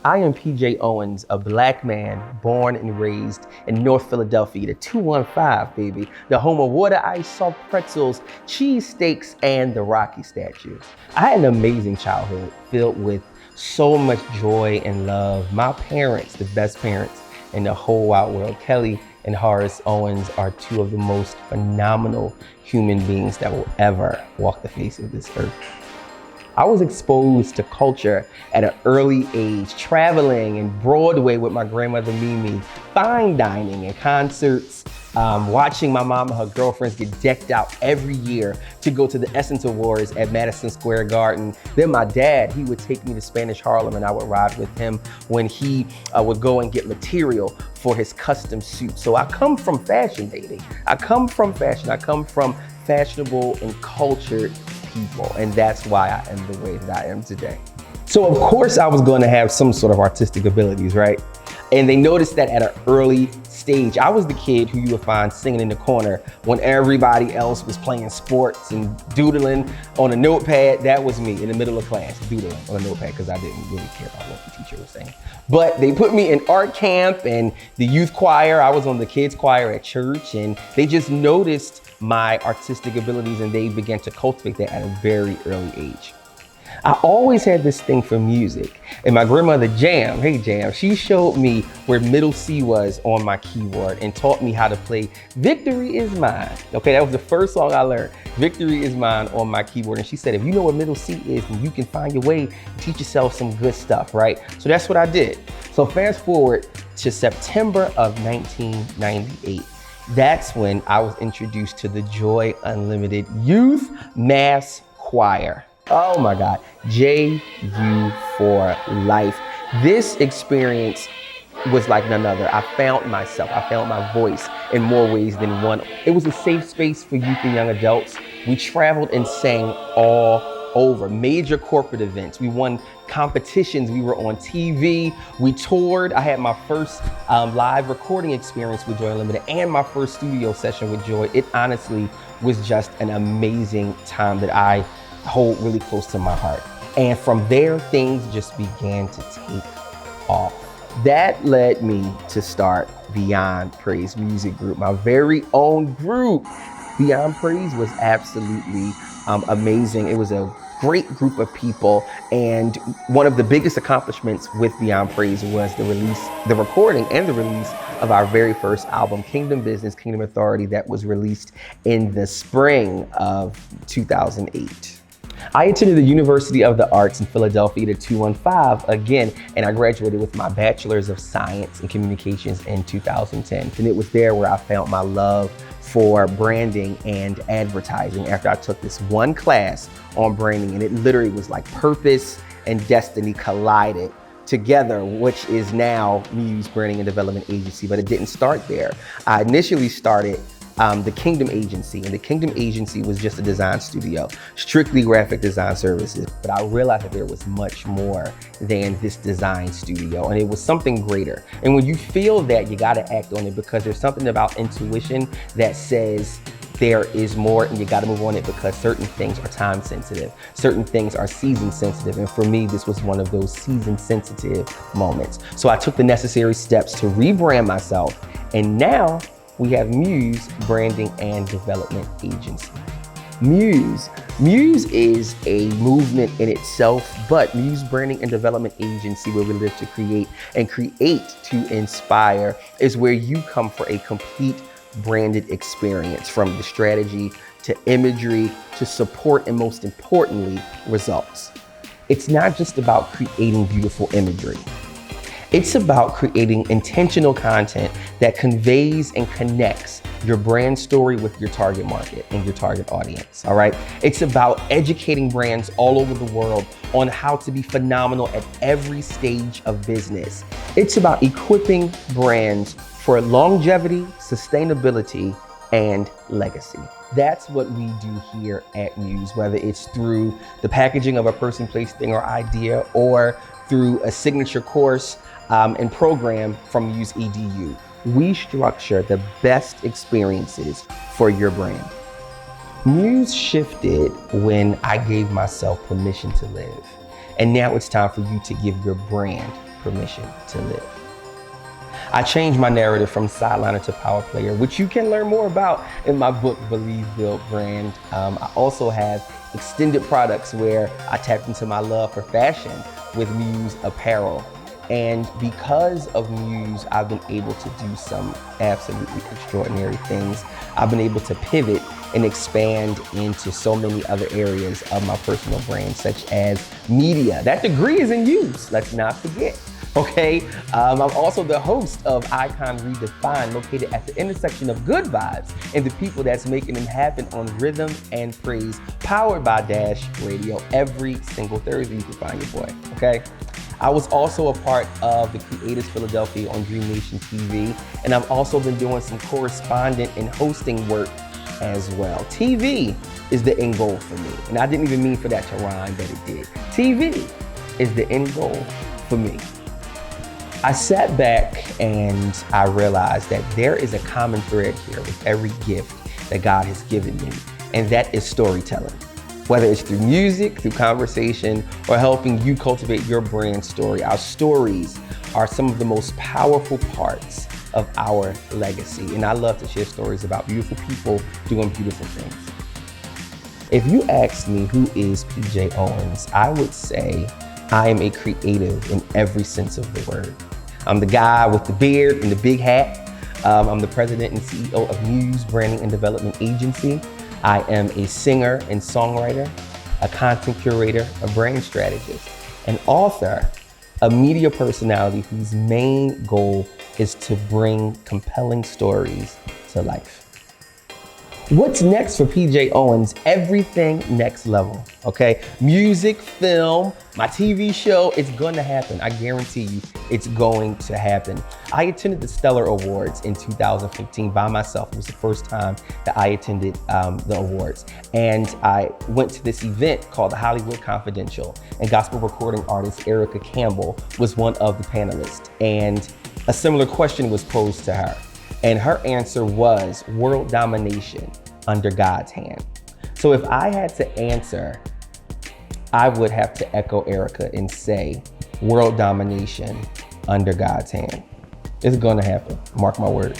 I am Pj Owens, a black man born and raised in North Philadelphia, the 215, baby, the home of water ice, soft pretzels, cheesesteaks, and the Rocky statue. I had an amazing childhood filled with so much joy and love. My parents, the best parents in the whole wide world, Kelly and Horace Owens, are two of the most phenomenal human beings that will ever walk the face of this earth. I was exposed to culture at an early age, traveling in Broadway with my grandmother Mimi, fine dining and concerts, watching my mom and her girlfriends get decked out every year to go to the Essence Awards at Madison Square Garden. Then my dad, he would take me to Spanish Harlem and I would ride with him when he would go and get material for his custom suit. So I come from fashion, baby. I come from fashion. I come from fashionable and cultured people, and that's why I am the way that I am today. So of course I was going to have some sort of artistic abilities, right? And they noticed that at an early stage. I was the kid who you would find singing in the corner when everybody else was playing sports and doodling on a notepad. That was me in the middle of class, doodling on a notepad, because I didn't really care about what the teacher was saying. But they put me in art camp and the youth choir. I was on the kids choir at church, and they just noticed my artistic abilities and they began to cultivate that at a very early age. I always had this thing for music, and my grandmother Jam, hey Jam, she showed me where middle C was on my keyboard and taught me how to play Victory Is Mine. Okay, that was the first song I learned, Victory Is Mine, on my keyboard. And she said, if you know what middle C is, then you can find your way to teach yourself some good stuff, right? So that's what I did. So fast forward to September of 1998. That's when I was introduced to the Joy Unlimited Youth Mass Choir. Oh my God, JU for life. This experience was like none other. I found myself, I found my voice in more ways than one. It was a safe space for youth and young adults. We traveled and sang all over major corporate events. We won competitions. We were on TV. We toured. I had my first live recording experience with Joy Unlimited and my first studio session with Joy. It honestly was just an amazing time that I hold really close to my heart. And from there, things just began to take off. That led me to start Beyond Praise Music Group, my very own group. Beyond Praise was absolutely amazing. It was a great group of people, and one of the biggest accomplishments with Beyond Praise was the recording and the release of our very first album, Kingdom Business, Kingdom Authority, that was released in the spring of 2008. I attended the University of the Arts in Philadelphia, the 215 again, and I graduated with my Bachelor's of Science in Communications in 2010. And it was there where I found my love for branding and advertising after I took this one class on branding, and it literally was like purpose and destiny collided together, which is now Muse Branding and Development Agency, but it didn't start there. I initially started the Kingdom Agency, and the Kingdom Agency was just a design studio, strictly graphic design services. But I realized that there was much more than this design studio, and it was something greater. And when you feel that, you gotta act on it, because there's something about intuition that says there is more, and you gotta move on it, because certain things are time sensitive, certain things are season sensitive. And for me, this was one of those season sensitive moments. So I took the necessary steps to rebrand myself, and now we have Muse Branding and Development Agency. Muse is a movement in itself, but Muse Branding and Development Agency, where we live to create and create to inspire, is where you come for a complete branded experience, from the strategy to imagery to support, and most importantly, results. It's not just about creating beautiful imagery. It's about creating intentional content that conveys and connects your brand story with your target market and your target audience, all right? It's about educating brands all over the world on how to be phenomenal at every stage of business. It's about equipping brands for longevity, sustainability, and legacy. That's what we do here at Muse, whether it's through the packaging of a person, place, thing, or idea, or through a signature course and program from Muse EDU. We structure the best experiences for your brand. Muse shifted when I gave myself permission to live. And now it's time for you to give your brand permission to live. I changed my narrative from sideliner to power player, which you can learn more about in my book, Believe, Build, Brand. I also have extended products where I tapped into my love for fashion with Muse apparel. And because of Muse, I've been able to do some absolutely extraordinary things. I've been able to pivot and expand into so many other areas of my personal brand, such as media. That degree is in Muse, let's not forget. Okay, I'm also the host of Icon Redefined, located at the intersection of good vibes and the people that's making them happen on Rhythm and Praise, powered by Dash Radio every single Thursday. You can find your boy, okay? I was also a part of the Creators Philadelphia on Dream Nation TV, and I've also been doing some correspondent and hosting work as well. TV is the end goal for me, and I didn't even mean for that to rhyme, but it did. TV is the end goal for me. I sat back and I realized that there is a common thread here with every gift that God has given me, and that is storytelling. Whether it's through music, through conversation, or helping you cultivate your brand story, our stories are some of the most powerful parts of our legacy. And I love to share stories about beautiful people doing beautiful things. If you ask me who is Pj Owens, I would say I am a creative in every sense of the word. I'm the guy with the beard and the big hat. I'm the president and CEO of Muse Branding and Development Agency. I am a singer and songwriter, a content curator, a brand strategist, an author, a media personality whose main goal is to bring compelling stories to life. What's next for Pj Owens? Everything next level, okay? Music, film, my TV show, it's gonna happen. I guarantee you it's going to happen. I attended the Stellar Awards in 2015 by myself. It was the first time that I attended the awards. And I went to this event called the Hollywood Confidential, and gospel recording artist Erica Campbell was one of the panelists. And a similar question was posed to her. And her answer was world domination under God's hand. So if I had to answer, I would have to echo Erica and say world domination under God's hand. It's gonna happen, mark my word.